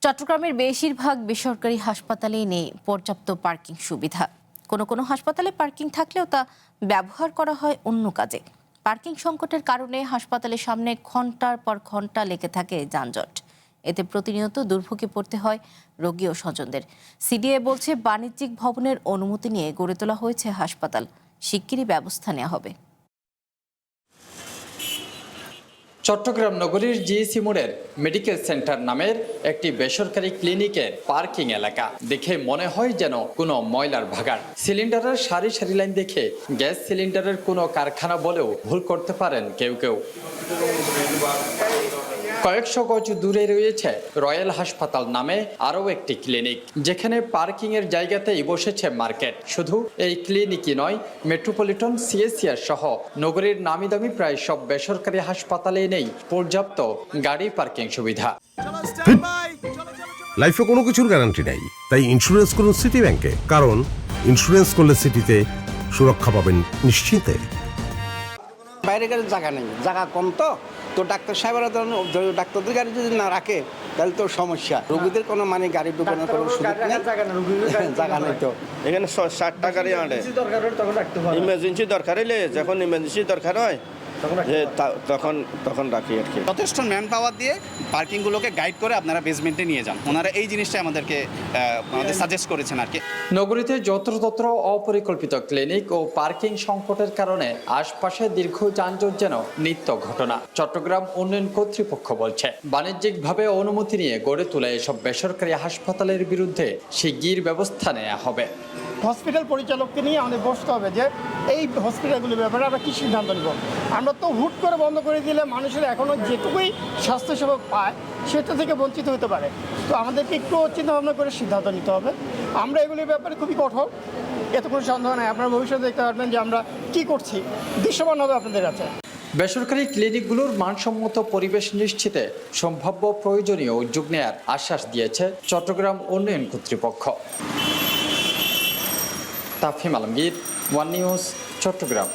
চট্টগ্রামের বেশিরভাগ বেসরকারি হাসপাতালেই নেই পর্যাপ্ত পার্কিং সুবিধা। কোনো হাসপাতালে পার্কিং থাকলেও তা ব্যবহার করা হয় অন্য কাজে। পার্কিং সংকটের কারণে হাসপাতালের সামনে ঘন্টার পর ঘন্টা লেগে থাকে যানজট। এতে প্রতিনিয়ত দুর্ভোগে পড়তে হয় রোগী ও স্বজনদের। সিডিএ বলছে, বাণিজ্যিক ভবনের অনুমতি নিয়ে গড়ে তোলা হয়েছে হাসপাতাল, শিগগিরই ব্যবস্থা নেওয়া হবে। চট্টগ্রাম নগরীর জিএসি মোড়ের মেডিকেল সেন্টার নামের একটি বেসরকারি ক্লিনিকের পার্কিং এলাকা দেখে মনে হয় যেন কোনো ময়লার ভাগাড়। সিলিন্ডারের সারি সারি লাইন দেখে গ্যাস সিলিন্ডারের কোনো কারখানা বলেও ভুল করতে পারেন কেউ কেউ। কয়েকশো গজ দূরে রয়েছে রয়্যাল হাসপাতাল নামে আরও একটি ক্লিনিক, যেখানে পার্কিং এর জায়গাতেই বসেছে মার্কেট। শুধু এই ক্লিনিকই নয়, মেট্রোপলিটন, সিএসসিআর সহ নগরীর নামি দামি প্রায় সব বেসরকারি হাসপাতালে নেই পর্যাপ্ত গাড়ি পার্কিং সুবিধা। লাইফে কোনো কিছুর গ্যারান্টি নাই, তাই ইন্স্যুরেন্স করুন সিটি ব্যাংকে, কারণ ইন্স্যুরেন্স করলে সিটিতে সুরক্ষা পাবেন নিশ্চিন্তে। বাইরে গেলে জায়গা নেই, জায়গা কম তো ডাক্তার সাহেবরা ডাক্তারদের গাড়ি যদি না রাখে তাহলে তো সমস্যা। রোগীদের কোনো গাড়ি ঢুকানোর কোনো সুযোগ নেই, জায়গা নেই। তো এখানে 60টা গাড়ি আনে, ইমার্জেন্সি দরকার হলে, যখন ইমার্জেন্সি দরকার হয় তখন রাখি আর কি। যথেষ্ট ম্যান পাওয়ার দিয়ে পার্কিংগুলোকে গাইড করে আপনারা বেসমেন্টে নিয়ে যান। ওনারা এই জিনিসটা আমাদের সাজেস্ট করেছেন আর কি। নগরীতে যত্রতত্র অপরিকল্পিত ক্লিনিক ও পার্কিং সংকটের কারণে আশপাশে দীর্ঘ যানজট যেন নিত্য ঘটনা। চট্টগ্রাম উন্নয়ন কর্তৃপক্ষ বলছে, বাণিজ্যিকভাবে অনুমতি নিয়ে গড়ে তোলা এসব বেসরকারি হাসপাতালের বিরুদ্ধে শিগগির ব্যবস্থা নেওয়া হবে। হসপিটাল পরিচালককে নিয়ে আমাদের বসতে হবে যে এই হসপিটালগুলির ব্যাপারে আমরা কী সিদ্ধান্ত নেব। আমরা তো হুট করে বন্ধ করে দিলে মানুষের এখনও যেটুকুই স্বাস্থ্যসেবা পায় সেটা থেকে বঞ্চিত হতে পারে। তো আমাদেরকে একটু চিন্তাভাবনা করে সিদ্ধান্ত নিতে হবে। আমরা এগুলির ব্যাপারে খুবই কঠোর, এতে কোনো সন্দেহ নাই। আপনারা ভবিষ্যতে দেখতে পারবেন যে আমরা কী করছি, দৃশ্যমান হবে আপনাদের কাছে। বেসরকারি ক্লিনিকগুলোর মানসম্মত পরিবেশ নিশ্চিতে সম্ভাব্য প্রয়োজনীয় উদ্যোগ নেয়ার আশ্বাস দিয়েছে চট্টগ্রাম উন্নয়ন কর্তৃপক্ষ। তাফহিম আলমগীর, ওয়ান নিউজ, চট্টগ্রাম।